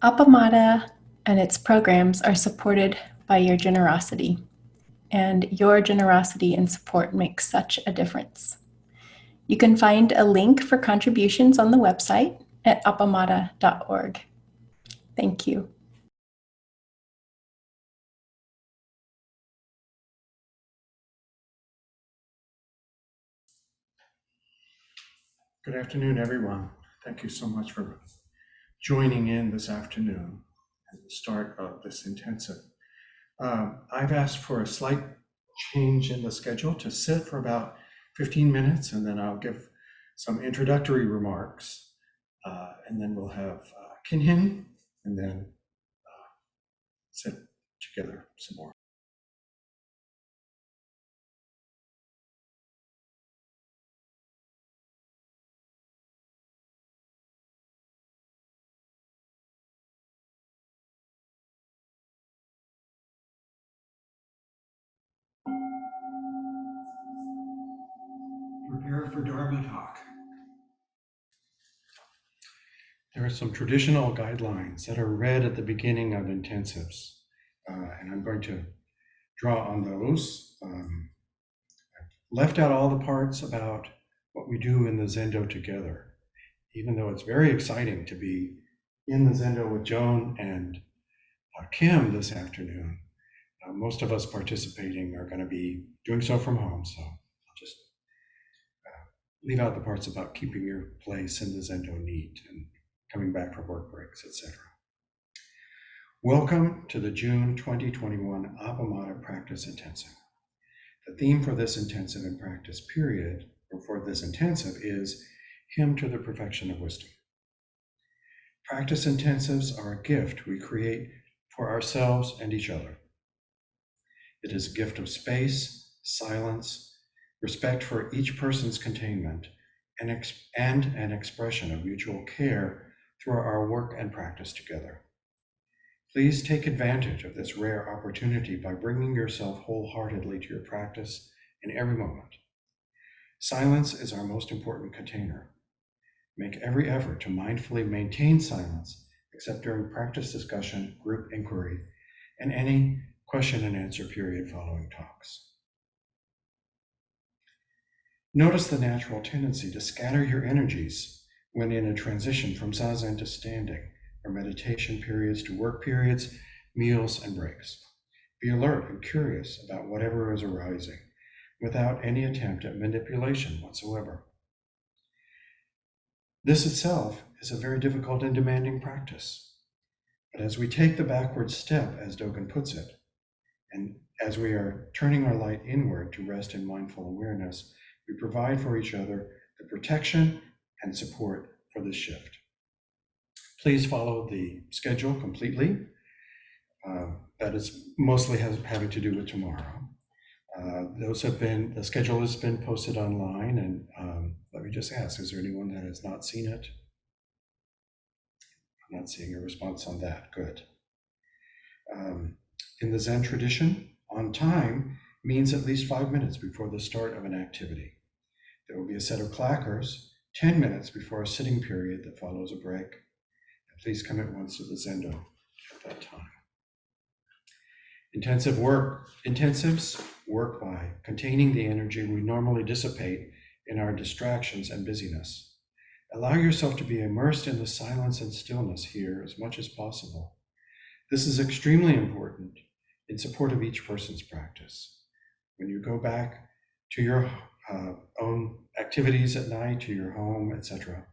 Appamada and its programs are supported by your generosity, and your generosity and support makes such a difference. You can find a link for contributions on the website at appamada.org. Thank you. Good afternoon, everyone. Thank you so much for joining in this afternoon at the start of this intensive. I've asked for a slight change in the schedule to sit for about 15 minutes, and then I'll give some introductory remarks, and then we'll have Kinhin, and then sit together some more. Prepare for Dharma talk. There are some traditional guidelines that are read at the beginning of intensives, and I'm going to draw on those. I've left out all the parts about what we do in the Zendo together, even though it's very exciting to be in the Zendo with Joan and Kim this afternoon. Most of us participating are going to be doing so from home, so I'll just leave out the parts about keeping your place in the Zendo neat and coming back from work breaks, etc. Welcome to the June 2021 Appamada Practice Intensive. The theme for this intensive and practice period, or for this intensive, is Hymn to the Perfection of Wisdom. Practice intensives are a gift we create for ourselves and each other. It is a gift of space, silence, respect for each person's containment, and an expression of mutual care through our work and practice together. Please take advantage of this rare opportunity by bringing yourself wholeheartedly to your practice in every moment. Silence is our most important container. Make every effort to mindfully maintain silence, except during practice discussion, group inquiry, and any question and answer period following talks. Notice the natural tendency to scatter your energies when in a transition from zazen to standing, or meditation periods to work periods, meals, and breaks. Be alert and curious about whatever is arising, without any attempt at manipulation whatsoever. This itself is a very difficult and demanding practice. But as we take the backward step, as Dogen puts it, and as we are turning our light inward to rest in mindful awareness, we provide for each other the protection and support for this shift. Please follow the schedule completely. That is mostly having to do with tomorrow. The schedule has been posted online, and let me just ask, is there anyone that has not seen it? I'm not seeing a response on that, good. In the Zen tradition, on time means at least 5 minutes before the start of an activity. There will be a set of clackers 10 minutes before a sitting period that follows a break. And please come at once to the Zendo at that time. Intensives work by containing the energy we normally dissipate in our distractions and busyness. Allow yourself to be immersed in the silence and stillness here as much as possible. This is extremely important in support of each person's practice. When you go back to your own activities at night, to your home, etc.,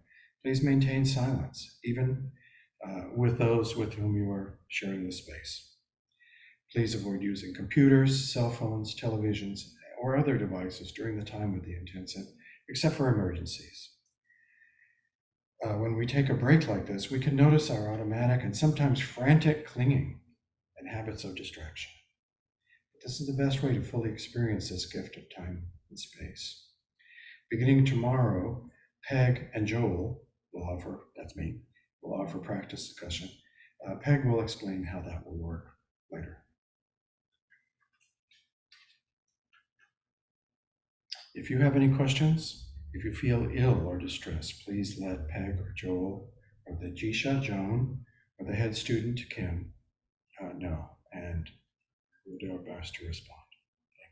please maintain silence, even with those with whom you are sharing the space. Please avoid using computers, cell phones, televisions, or other devices during the time of the intensive, except for emergencies. When we take a break like this, we can notice our automatic and sometimes frantic clinging and habits of distraction. But this is the best way to fully experience this gift of time and space. Beginning tomorrow, Peg and Joel will offer practice discussion. Peg will explain how that will work later. If you have any questions, if you feel ill or distressed, please let Peg or Joel or the Jisha, Joan, The head student, Kim, no, and we'll do our best to respond. Thank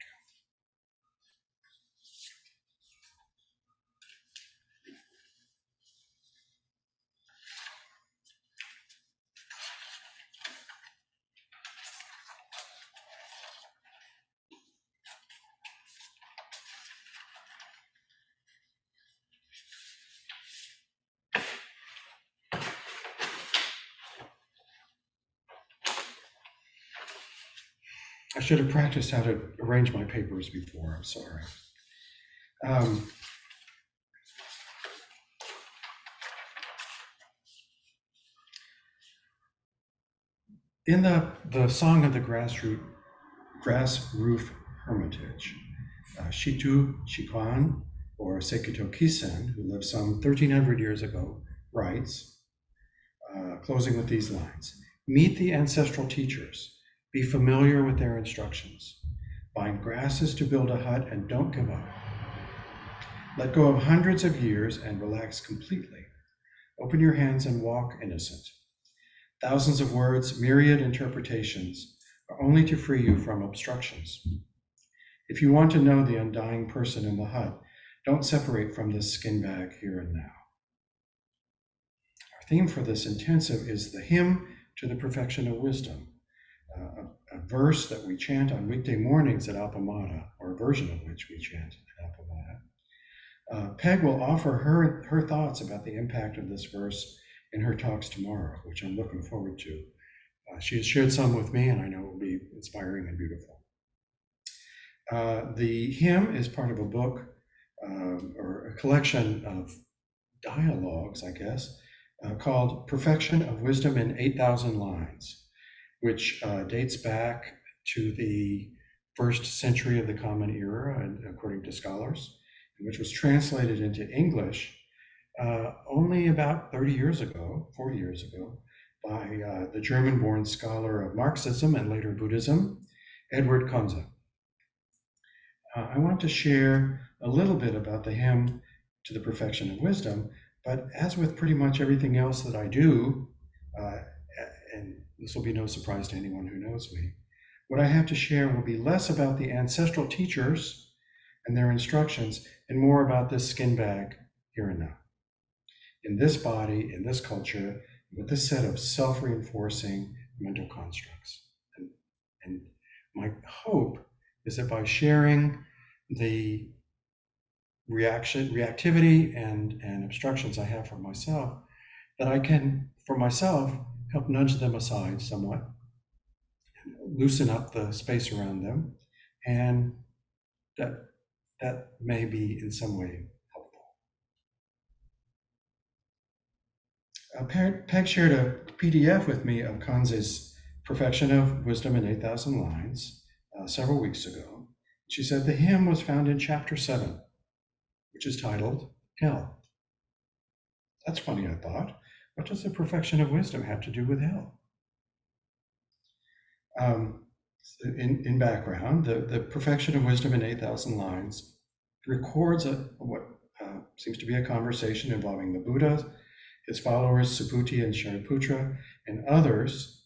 I should have practiced how to arrange my papers before. I'm sorry. Um, in the Song of the Grass Roof Hermitage, Shitu Shikwan, or Sekito Kisen, who lived some 1300 years ago, writes, closing with these lines: meet the ancestral teachers, be familiar with their instructions, find grasses to build a hut, and don't give up. Let go of hundreds of years and relax completely. Open your hands and walk innocent. Thousands of words, myriad interpretations, are only to free you from obstructions. If you want to know the undying person in the hut, don't separate from this skin bag here and now. Our theme for this intensive is the hymn to the perfection of wisdom, a verse that we chant on weekday mornings at Appamada, or a version of which we chant at Appamada. Peg will offer her thoughts about the impact of this verse in her talks tomorrow, which I'm looking forward to. She has shared some with me, and I know it will be inspiring and beautiful. The hymn is part of a book, or a collection of dialogues, I guess, called Perfection of Wisdom in 8,000 Lines, which dates back to the 1st century of the Common Era, according to scholars, and which was translated into English only about 30 years ago, 40 years ago, by the German-born scholar of Marxism and later Buddhism, Edward Conze. I want to share a little bit about the hymn to the perfection of wisdom, but as with pretty much everything else that I do, and this will be no surprise to anyone who knows me, what I have to share will be less about the ancestral teachers and their instructions and more about this skin bag here and now. In this body, in this culture, with this set of self-reinforcing mental constructs. And my hope is that by sharing the reactivity and obstructions I have for myself, that I can, for myself, help nudge them aside somewhat, loosen up the space around them, and that may be in some way helpful. Peg shared a PDF with me of Conze's Perfection of Wisdom in 8,000 Lines several weeks ago. She said the hymn was found in chapter 7, which is titled Hell. That's funny, I thought. What does the perfection of wisdom have to do with hell? In background, the Perfection of Wisdom in 8,000 Lines records what seems to be a conversation involving the Buddha, his followers Subhuti and Shariputra, and others,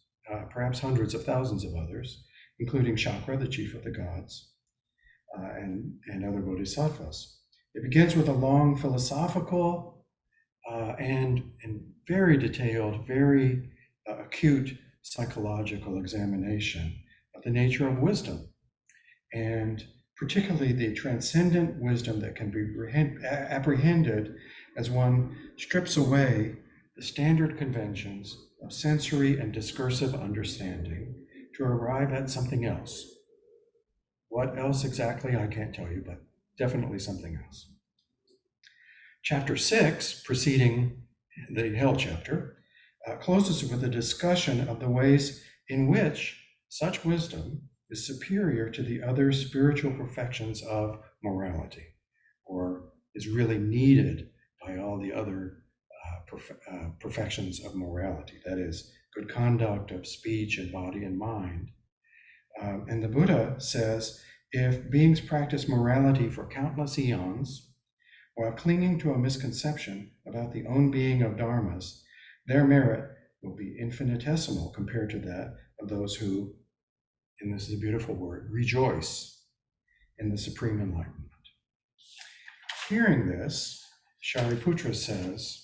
perhaps hundreds of thousands of others, including Chakra, the chief of the gods, and other bodhisattvas. It begins with a long philosophical and very detailed, very acute psychological examination of the nature of wisdom, and particularly the transcendent wisdom that can be apprehended as one strips away the standard conventions of sensory and discursive understanding to arrive at something else. What else exactly, I can't tell you, but definitely something else. Chapter 6, preceding the Hell chapter, closes with a discussion of the ways in which such wisdom is superior to the other spiritual perfections of morality, or is really needed by all the other perfections of morality, that is, good conduct of speech and body and mind. And the Buddha says, if beings practice morality for countless eons, while clinging to a misconception about the own being of dharmas, their merit will be infinitesimal compared to that of those who, and this is a beautiful word, rejoice in the supreme enlightenment. Hearing this, Shariputra says,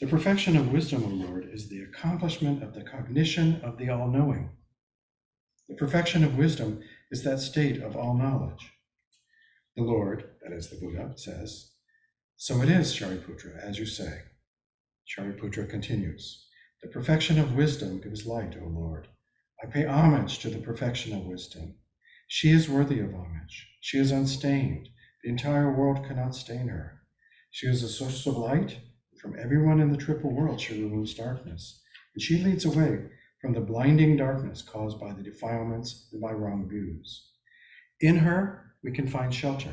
the perfection of wisdom, O Lord, is the accomplishment of the cognition of the all-knowing. The perfection of wisdom is that state of all knowledge. The Lord, that is the Buddha, says, so it is, Shariputra, as you say. Shariputra continues, the perfection of wisdom gives light, O Lord. I pay homage to the perfection of wisdom. She is worthy of homage. She is unstained. The entire world cannot stain her. She is a source of light. From everyone in the triple world, she removes darkness, and she leads away from the blinding darkness caused by the defilements and by wrong views. In her, we can find shelter.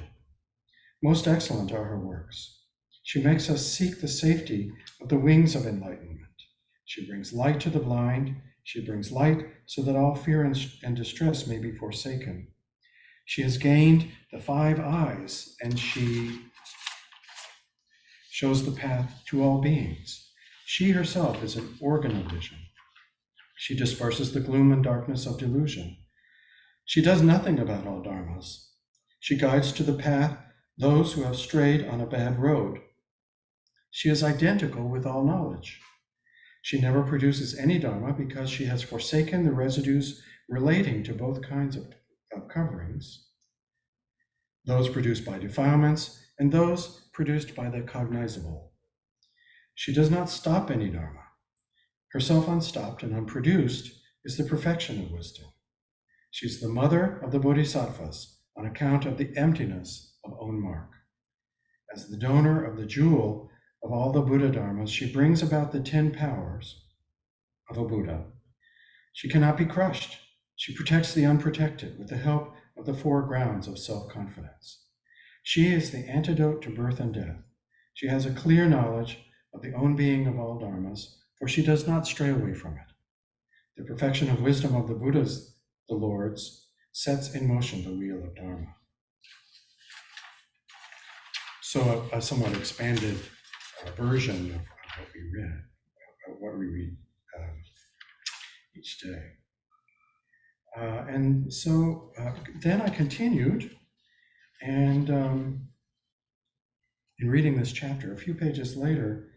Most excellent are her works. She makes us seek the safety of the wings of enlightenment. She brings light to the blind. She brings light so that all fear and distress may be forsaken. She has gained the 5 eyes, and she shows the path to all beings. She herself is an organ of vision. She disperses the gloom and darkness of delusion. She does nothing about all dharmas. She guides to the path those who have strayed on a bad road. She is identical with all knowledge. She never produces any dharma because she has forsaken the residues relating to both kinds of coverings, those produced by defilements and those produced by the cognizable. She does not stop any dharma. Herself unstopped and unproduced is the perfection of wisdom. She is the mother of the bodhisattvas on account of the emptiness of own mark. As the donor of the jewel of all the Buddha dharmas, she brings about the 10 powers of a Buddha. She cannot be crushed. She protects the unprotected with the help of the 4 grounds of self-confidence. She is the antidote to birth and death. She has a clear knowledge of the own being of all dharmas, for she does not stray away from it. The perfection of wisdom of the Buddhas, the Lords, sets in motion the wheel of dharma. So a somewhat expanded version of what we read, of what we read each day. And so then I continued, and in reading this chapter, a few pages later,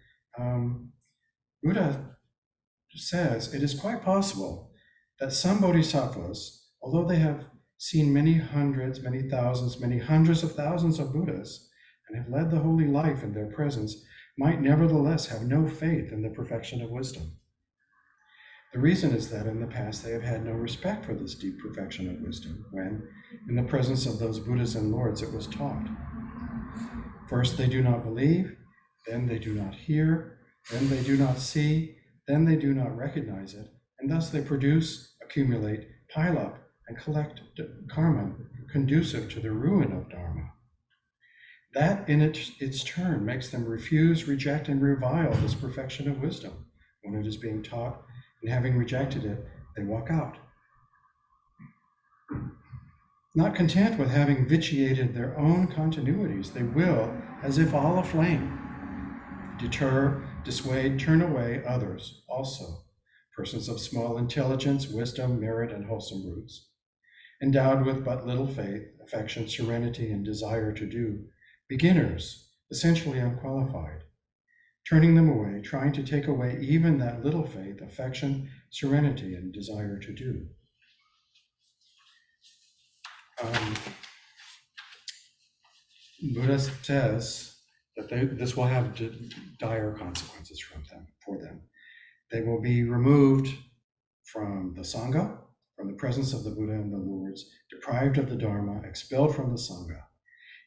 Buddha says it is quite possible that some bodhisattvas, although they have seen many hundreds, many thousands, many hundreds of thousands of Buddhas, and have led the holy life in their presence, might nevertheless have no faith in the perfection of wisdom. The reason is that in the past they have had no respect for this deep perfection of wisdom when, in the presence of those Buddhas and Lords, it was taught. First, they do not believe, then they do not hear, then they do not see, then they do not recognize it, and thus they produce, accumulate, pile up, and collect karma conducive to the ruin of Dharma. That in its turn makes them refuse, reject, and revile this perfection of wisdom when it is being taught, and having rejected it, they walk out. Not content with having vitiated their own continuities, they will, as if all aflame, deter, dissuade, turn away others also, persons of small intelligence, wisdom, merit, and wholesome roots, endowed with but little faith, affection, serenity, and desire to do, beginners, essentially unqualified, turning them away, trying to take away even that little faith, affection, serenity, and desire to do. Buddha says that this will have dire consequences for them. They will be removed from the Sangha, from the presence of the Buddha and the Lords, deprived of the Dharma, expelled from the Sangha.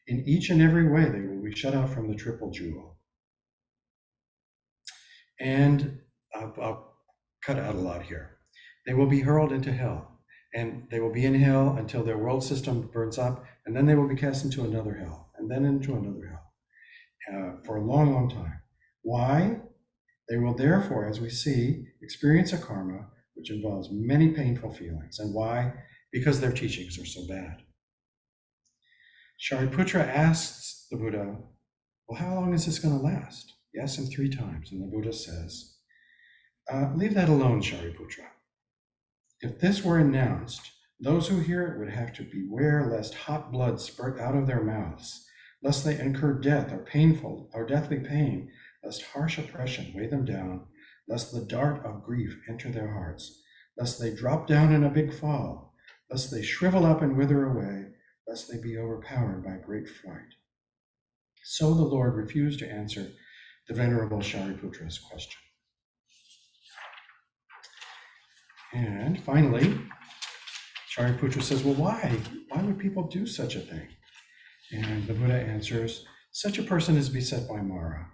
In each and every way, they will be shut out from the triple jewel. And I'll cut out a lot here. They will be hurled into hell, and they will be in hell until their world system burns up, and then they will be cast into another hell, and then into another hell, for a long, long time. Why? They will therefore, as we see, experience a karma which involves many painful feelings. And why? Because their teachings are so bad. Shariputra asks the Buddha, well, how long is this going to last? He asks him 3 times, and the Buddha says, leave that alone, Shariputra. If this were announced, those who hear it would have to beware lest hot blood spurt out of their mouths, lest they incur death or painful or deathly pain, lest harsh oppression weigh them down, lest the dart of grief enter their hearts, lest they drop down in a big fall, lest they shrivel up and wither away, lest they be overpowered by great fright. So the Lord refused to answer the Venerable Shariputra's question. And finally, Shariputra says, well, why? Why would people do such a thing? And the Buddha answers, such a person is beset by Mara.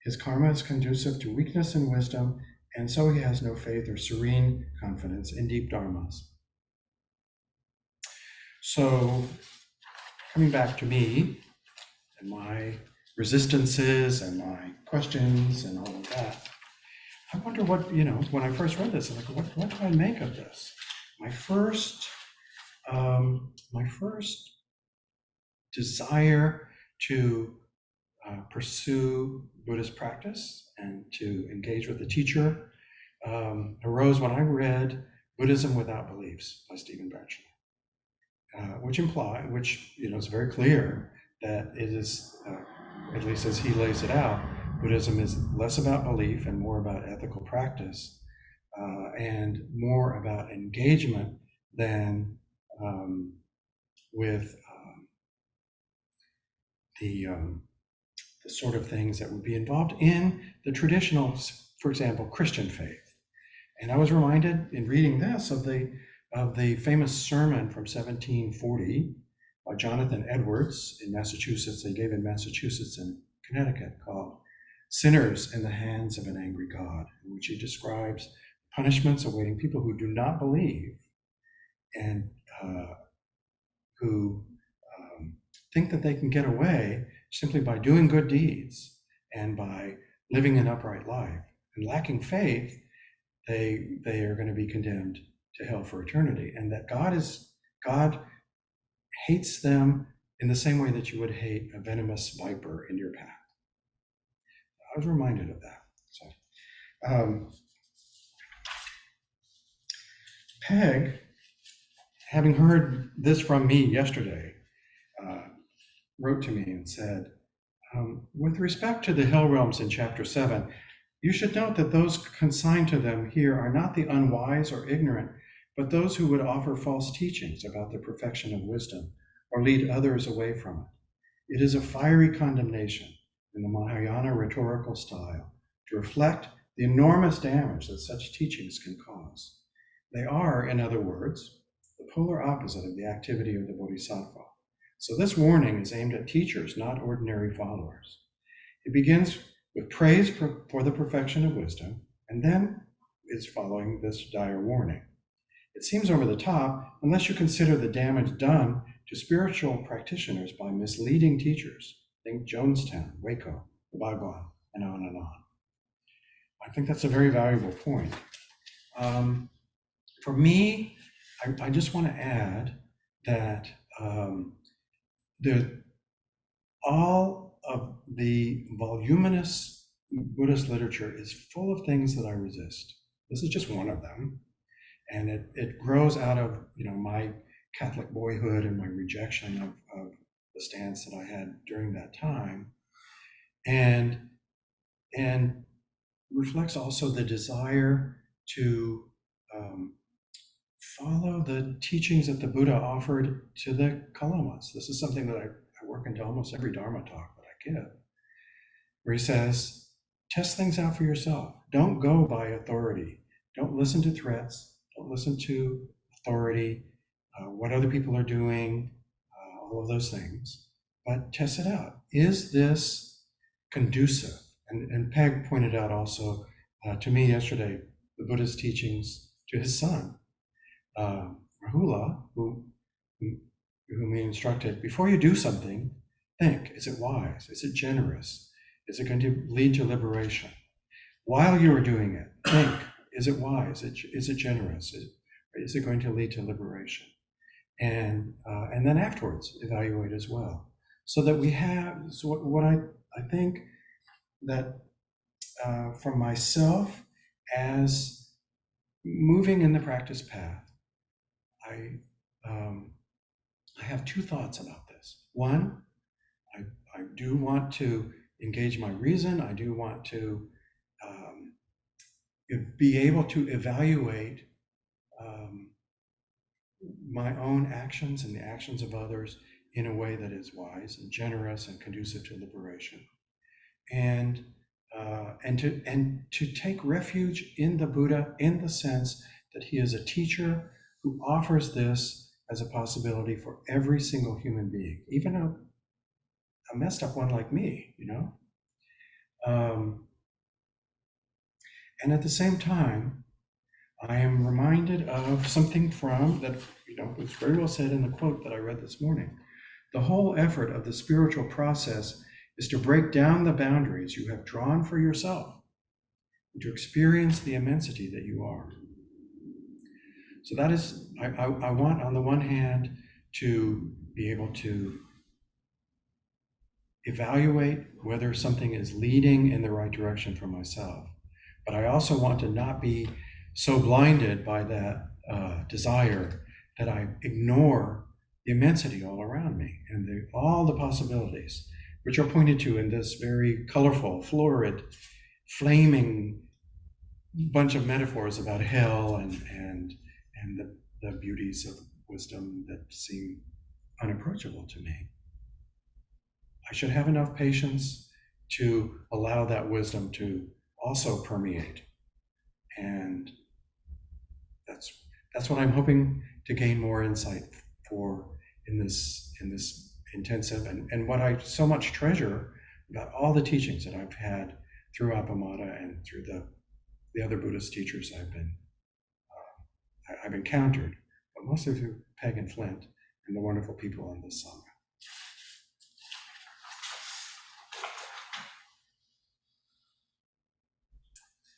His karma is conducive to weakness and wisdom, and so he has no faith or serene confidence in deep dharmas. So, coming back to me and my resistances and my questions and all of that, I wonder what, when I first read this, I'm like, what do I make of this? My first desire to pursue Buddhist practice and to engage with the teacher arose when I read Buddhism Without Beliefs by Stephen Batchelor, which is very clear that it is, at least as he lays it out, Buddhism is less about belief and more about ethical practice, and more about engagement than with the sort of things that would be involved in the traditional, for example, Christian faith. And I was reminded in reading this of the famous sermon from 1740 by Jonathan Edwards in Massachusetts. They gave in Massachusetts and Connecticut, called Sinners in the Hands of an Angry God, in which he describes punishments awaiting people who do not believe and who think that they can get away simply by doing good deeds and by living an upright life. And lacking faith, they are going to be condemned to hell for eternity. And that God hates them in the same way that you would hate a venomous viper in your path. I was reminded of that. So, Peg, having heard this from me yesterday, wrote to me and said, with respect to the hill realms in chapter 7, you should note that those consigned to them here are not the unwise or ignorant, but those who would offer false teachings about the perfection of wisdom or lead others away from it. It is a fiery condemnation in the Mahayana rhetorical style to reflect the enormous damage that such teachings can cause. They are, in other words, the polar opposite of the activity of the Bodhisattva. So this warning is aimed at teachers, not ordinary followers. It begins with praise for the perfection of wisdom, and then is following this dire warning. It seems over the top unless you consider the damage done to spiritual practitioners by misleading teachers. Think Jonestown, Waco, the Bhagwan, and on and on. I think that's a very valuable point. For me, I just want to add that all of the voluminous Buddhist literature is full of things that I resist. This is just one of them. And it grows out of my Catholic boyhood and my rejection of the stance that I had during that time. And reflects also the desire to follow the teachings that the Buddha offered to the Kalamas. This is something that I work into almost every Dharma talk that I give, where he says, test things out for yourself. Don't go by authority. Don't listen to threats. Don't listen to authority, what other people are doing, all of those things. But test it out. Is this conducive? And Peg pointed out also to me yesterday the Buddha's teachings to his son, Rahula, whom he instructed, before you do something, think, is it wise? Is it generous? Is it going to lead to liberation? While you are doing it, think, is it wise? Is it generous? Is it going to lead to liberation? And then afterwards, evaluate as well. So that we have, what I think that for myself as moving in the practice path, I, um, I have two thoughts about this. One, I do want to engage my reason. I do want to um, be able to evaluate um, my own actions and the actions of others in a way that is wise and generous and conducive to liberation, and to take refuge in the Buddha in the sense that he is a teacher who offers this as a possibility for every single human being, even a messed up one like me, you know. And at the same time, I am reminded of something from that, was very well said in the quote that I read this morning. The whole effort of the spiritual process is to break down the boundaries you have drawn for yourself and to experience the immensity that you are. So that is, I want on the one hand to be able to evaluate whether something is leading in the right direction for myself. But I also want to not be so blinded by that desire that I ignore the immensity all around me and all the possibilities, which are pointed to in this very colorful, florid, flaming bunch of metaphors about hell and the beauties of wisdom that seem unapproachable to me. I should have enough patience to allow that wisdom to also permeate. And that's what I'm hoping to gain more insight for in this intensive, and what I so much treasure about all the teachings that I've had through Appamada and through the other Buddhist teachers I've encountered, but mostly through Peg and Flint and the wonderful people on this summit.